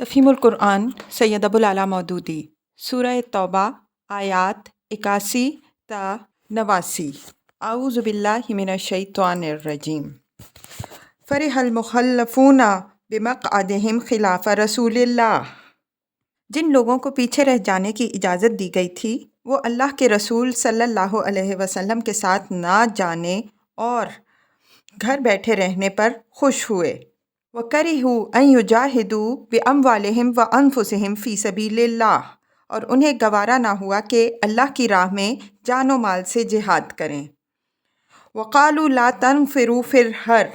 تفہیم القرآن سید ابو العلا مودودی سورہ توبہ آیات 81 تا 89۔ اعوذ باللہ من الشیطان الرجیم۔ فرح المخلفون بمقعدہم خلاف رسول اللہ۔ جن لوگوں کو پیچھے رہ جانے کی اجازت دی گئی تھی وہ اللہ کے رسول صلی اللہ علیہ وسلم کے ساتھ نہ جانے اور گھر بیٹھے رہنے پر خوش ہوئے۔ وَكَرِهُوا أَن يُجَاهِدُوا بِأَمْوَالِهِمْ وَأَنفُسِهِمْ فِي سَبِيلِ اللَّهِ، اور انہیں گوارا نہ ہوا کہ اللہ کی راہ میں جان و مال سے جہاد کریں۔ وَقَالُوا لَا تَنفِرُوا فِي الْحَرِّ،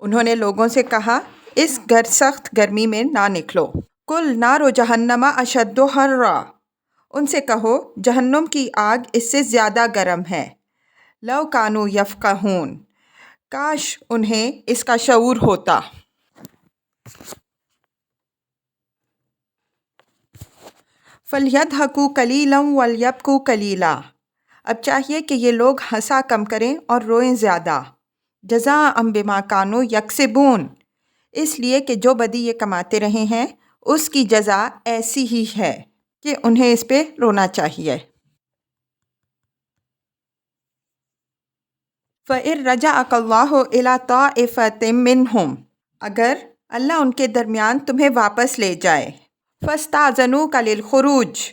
انہوں نے لوگوں سے کہا اس سخت گرمی میں نہ نکلو۔ قُلْ نَارُ جَهَنَّمَ أَشَدُّ حَرًّا، ان سے کہو جہنم کی آگ اس سے زیادہ گرم ہے۔ لَوْ كَانُوا يَفْقَهُونَ، کاش انہیں اس کا شعور ہوتا۔ فَلْيَضْحَكُوا قَلِيلًا وَلْيَبْكُوا قَلِيلًا، اب چاہیے کہ یہ لوگ ہنسا کم کریں اور روئیں زیادہ۔ جَزَاءً بِمَا كَانُوا يَكْسِبُونَ، اس لیے کہ جو بدی یہ کماتے رہے ہیں اس کی جزا ایسی ہی ہے کہ انہیں اس پہ رونا چاہیے۔ فَإِن رَجَعَكَ اللَّهُ إِلَىٰ طَائِفَةٍ مِّنْهُمْ، اگر اللہ ان کے درمیان تمہیں واپس لے جائے۔ فَاسْتَأْذَنُوكَ لِلْخُرُوجِ،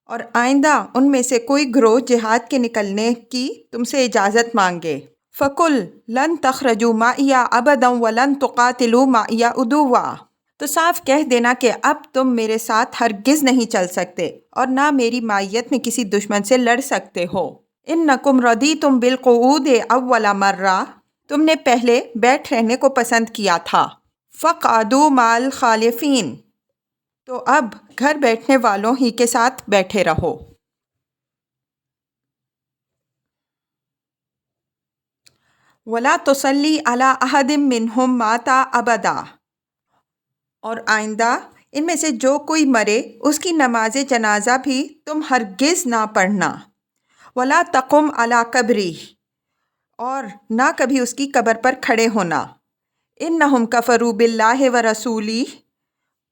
اور آئندہ ان میں سے کوئی گروہ جہاد کے نکلنے کی تم سے اجازت مانگے۔ فَقُلْ لَن تَخْرُجُوا مَعِيَ أَبَدًا وَلَن تُقَاتِلُوا مَعِيَ عُدُوًّا، تو صاف کہہ دینا کہ اب تم میرے ساتھ ہرگز نہیں چل سکتے اور نہ میری معیت میں کسی دشمن سے لڑ سکتے ہو۔ اِنَّكُمْ رَضِيتُمْ بِالْقُعُودِ أَوَّلَ مَرَّةٍ، تم نے پہلے بیٹھ رہنے کو پسند کیا تھا۔ فَاقْعُدُوا مَعَ الْخَالِفِينَ، تو اب گھر بیٹھنے والوں ہی کے ساتھ بیٹھے رہو۔ وَلَا تُصَلِّ عَلَىٰ أَحَدٍ مِّنْهُمْ مَاتَ أَبَدًا، اور آئندہ ان میں سے جو کوئی مرے اس کی نماز جنازہ بھی تم ہرگز نہ پڑھنا۔ وَلَا تَقُمْ عَلَىٰ قَبْرِهِ، اور نہ کبھی اس کی قبر پر کھڑے ہونا۔ اِنَّهُمْ كَفَرُوا بِاللَّهِ وَرَسُولِهِ،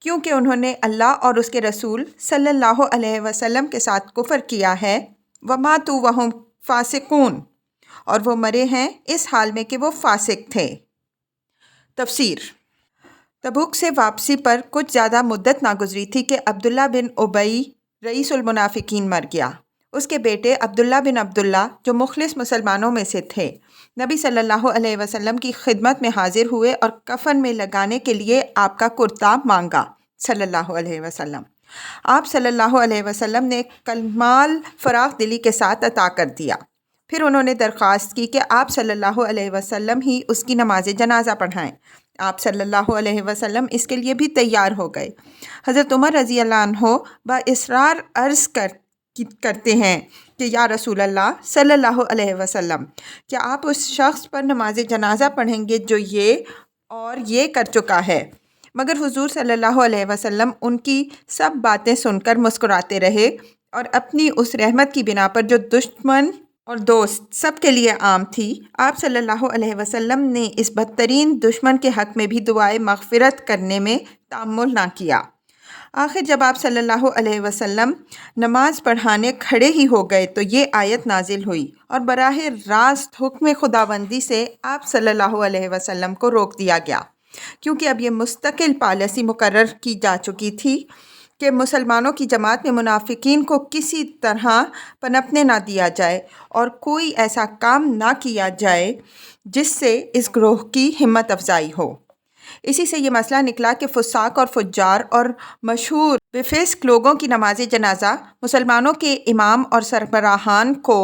کیونکہ انہوں نے اللہ اور اس کے رسول صلی اللہ علیہ وسلم کے ساتھ کفر کیا ہے۔ وَمَاتُوا وَهُمْ فَاسِقُونَ، اور وہ مرے ہیں اس حال میں کہ وہ فاسق تھے۔ تفسیر۔ تبوک سے واپسی پر کچھ زیادہ مدت نہ گزری تھی کہ عبداللہ بن ابی رئیس المنافقین مر گیا۔ اس کے بیٹے عبداللہ بن عبداللہ جو مخلص مسلمانوں میں سے تھے، نبی صلی اللہ علیہ وسلم کی خدمت میں حاضر ہوئے اور کفن میں لگانے کے لیے آپ کا کرتا مانگا صلی اللہ علیہ وسلم۔ آپ صلی اللہ علیہ وسلم نے کمال فراخ دلی کے ساتھ عطا کر دیا۔ پھر انہوں نے درخواست کی کہ آپ صلی اللہ علیہ وسلم ہی اس کی نماز جنازہ پڑھائیں۔ آپ صلی اللہ علیہ وسلم اس کے لیے بھی تیار ہو گئے۔ حضرت عمر رضی اللہ عنہ باصرار عرض کرتے ہیں کہ یا رسول اللہ صلی اللہ علیہ وسلم، کیا آپ اس شخص پر نماز جنازہ پڑھیں گے جو یہ اور یہ کر چکا ہے؟ مگر حضور صلی اللہ علیہ وسلم ان کی سب باتیں سن کر مسکراتے رہے اور اپنی اس رحمت کی بنا پر جو دشمن اور دوست سب کے لیے عام تھی، آپ صلی اللہ علیہ وسلم نے اس بدترین دشمن کے حق میں بھی دعائے مغفرت کرنے میں تأمل نہ کیا۔ آخر جب آپ صلی اللہ علیہ وسلم نماز پڑھانے کھڑے ہی ہو گئے تو یہ آیت نازل ہوئی اور براہ راست حکم خداوندی سے آپ صلی اللہ علیہ وسلم کو روک دیا گیا، کیونکہ اب یہ مستقل پالیسی مقرر کی جا چکی تھی کہ مسلمانوں کی جماعت میں منافقین کو کسی طرح پنپنے نہ دیا جائے اور کوئی ایسا کام نہ کیا جائے جس سے اس گروہ کی ہمت افزائی ہو۔ اسی سے یہ مسئلہ نکلا کہ فساق اور فجار اور مشہور بفسق لوگوں کی نماز جنازہ مسلمانوں کے امام اور سربراہان کو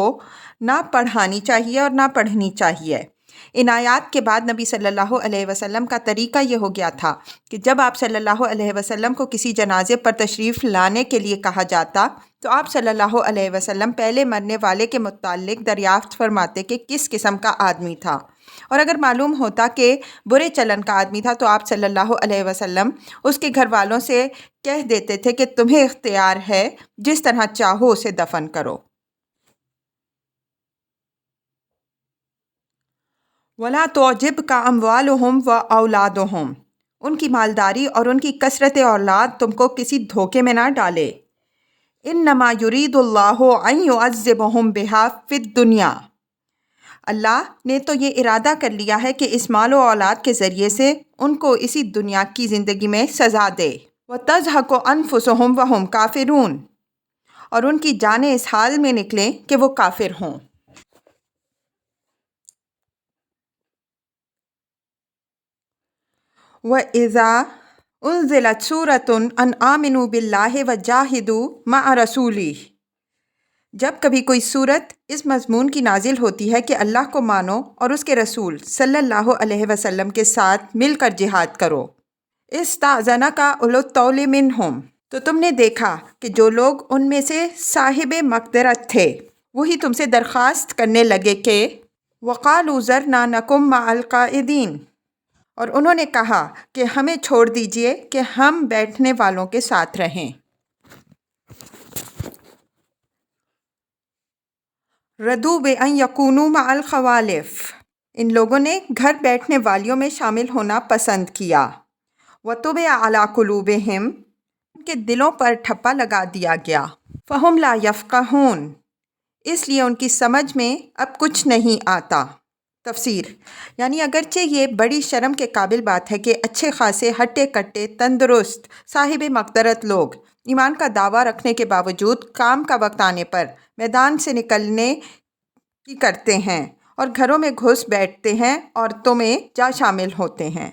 نہ پڑھانی چاہیے اور نہ پڑھنی چاہیے۔ ان آیات کے بعد نبی صلی اللہ علیہ وسلم کا طریقہ یہ ہو گیا تھا کہ جب آپ صلی اللہ علیہ وسلم کو کسی جنازے پر تشریف لانے کے لیے کہا جاتا تو آپ صلی اللہ علیہ وسلم پہلے مرنے والے کے متعلق دریافت فرماتے کہ کس قسم کا آدمی تھا، اور اگر معلوم ہوتا کہ برے چلن کا آدمی تھا تو آپ صلی اللہ علیہ وسلم اس کے گھر والوں سے کہہ دیتے تھے کہ تمہیں اختیار ہے، جس طرح چاہو اسے دفن کرو۔ وَلَا تُعْجِبْكَ أَمْوَالُهُمْ وَأَوْلَادُهُمْ، ان کی مالداری اور ان کی کثرت اولاد تم کو کسی دھوکے میں نہ ڈالے۔ انما یرید اللہ ان یعذبہم بہا فی الدنیا، اللہ نے تو یہ ارادہ کر لیا ہے کہ اس مال و اولاد کے ذریعے سے ان کو اسی دنیا کی زندگی میں سزا دے۔ وَتَزْهَقُ أَنفُسُهُمْ وَهُمْ کافرون، اور ان کی جانیں اس حال میں نکلیں کہ وہ کافر ہوں۔ وَإِذَا أُنزِلَتْ سُورَةٌ أَنْ آمِنُوا بِاللَّهِ وَجَاهِدُوا مَعَ رَسُولِهِ، جب کبھی کوئی صورت اس مضمون کی نازل ہوتی ہے کہ اللہ کو مانو اور اس کے رسول صلی اللہ علیہ وسلم کے ساتھ مل کر جہاد کرو۔ استأذنک اولو الطول منہم، تو تم نے دیکھا کہ جو لوگ ان میں سے صاحب مقدرت تھے وہی تم سے درخواست کرنے لگے کہ وقالوا ذرنا نکن مع القاعدین، اور انہوں نے کہا کہ ہمیں چھوڑ دیجئے کہ ہم بیٹھنے والوں کے ساتھ رہیں۔ ردوا بأن یکونوا مع الخوالف، ان لوگوں نے گھر بیٹھنے والیوں میں شامل ہونا پسند کیا۔ وطبع علی قلوبہم، ان کے دلوں پر ٹھپا لگا دیا گیا۔ فہم لا یفقہون، اس لیے ان کی سمجھ میں اب کچھ نہیں آتا۔ تفسیر، یعنی اگرچہ یہ بڑی شرم کے قابل بات ہے کہ اچھے خاصے ہٹے کٹے تندرست صاحب مقدرت لوگ ایمان کا دعویٰ رکھنے کے باوجود کام کا وقت آنے پر میدان سے نکلنے کی کرتے ہیں اور گھروں میں گھس بیٹھتے ہیں، عورتوں میں جا شامل ہوتے ہیں،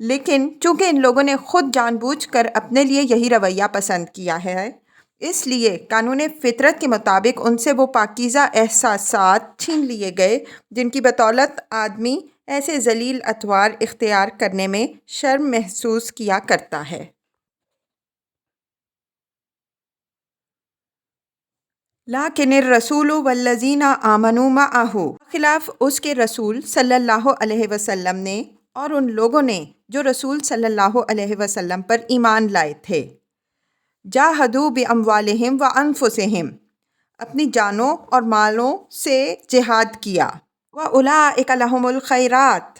لیکن چونکہ ان لوگوں نے خود جان بوجھ کر اپنے لیے یہی رویہ پسند کیا ہے، اس لیے قانون فطرت کے مطابق ان سے وہ پاکیزہ احساسات چھین لیے گئے جن کی بدولت آدمی ایسے ذلیل اطوار اختیار کرنے میں شرم محسوس کیا کرتا ہے۔ لیکن الرسول والذین آمنوا معہ، خلاف اس کے رسول صلی اللہ علیہ وسلم نے اور ان لوگوں نے جو رسول صلی اللہ علیہ وسلم پر ایمان لائے تھے، جاہدوا باموالہم وانفسہم، اپنی جانوں اور مالوں سے جہاد کیا۔ واولئک لہم الخیرات،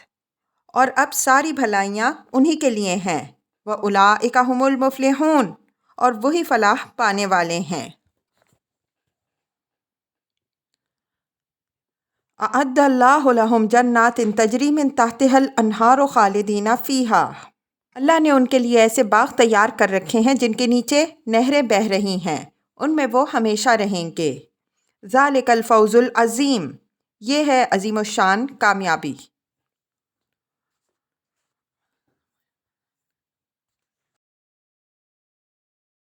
اور اب ساری بھلائیاں انہی کے لیے ہیں۔ واولئک ھم المفلحون، اور وہی فلاح پانے والے ہیں۔ اعد اللہ لہم جنات تجری من تحتہا الانہار خالدین فیہا، اللہ نے ان کے لیے ایسے باغ تیار کر رکھے ہیں جن کے نیچے نہریں بہہ رہی ہیں، ان میں وہ ہمیشہ رہیں گے۔ ذالک الفوز العظیم، یہ ہے عظیم الشان کامیابی۔